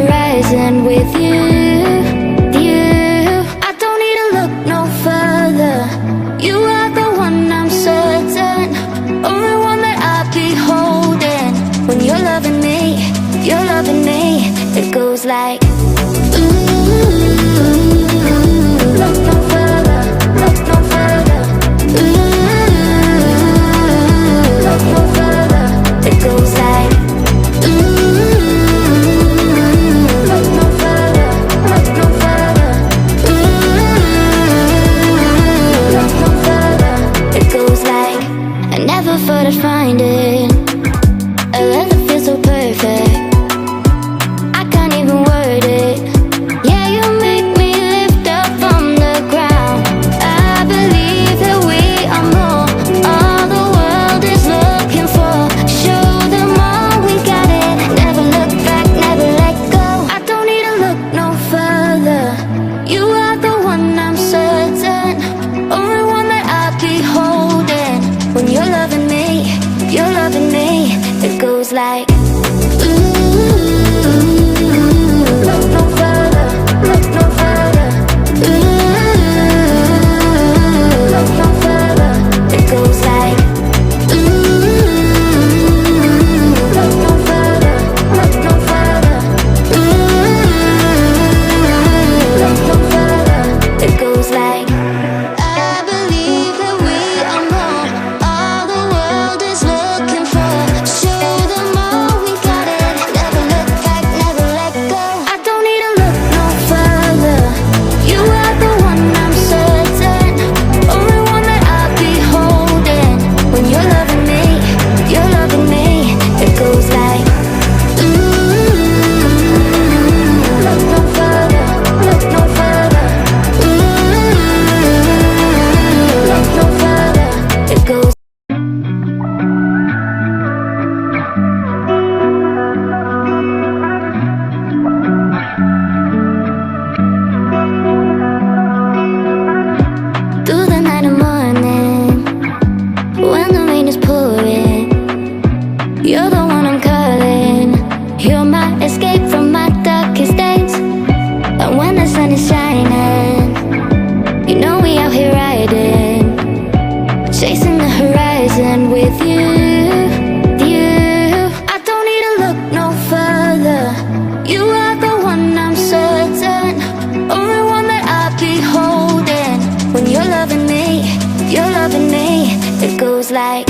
horizon with you. I don't need to look no further. You are the one, I'm certain. Only one that I'll be holding. When you're loving me, it goes like look no further, look no further. Look no further, it goes like look no further, look no further. Look no further, it goes like I never thought I'd find it, a love that feels so perfect. I can't even word it. Yeah, you make me lift up from the ground. I believe that we are more, all the world is looking for. Show them all we got it. Never look back, never let go. I don't need to look no further. You are the one, I'm certain. Only one that I'll be holding. When you're loving me, it goes like look no further, look no further. Look no further, it goes like look no further, look no further. Look no further, it goes like I believe that we are more, all the world is looking for. Show them all we got it. Never look back, never let go. I don't need to look no further. You are the one, I'm certain. Only one that I'll be holding. When you're loving me, it goes like look no further, look no further. Look no further, it goes. Through the night and morning, when the rain is pouring, you're the one I'm calling. You're my escape from my darkest days. And when the sun is shining, you know we out here riding, chasing the horizon with you. I don't need to look no further. You are the one, I'm certain. Only one that I'll be holding. When you're loving me, it goes like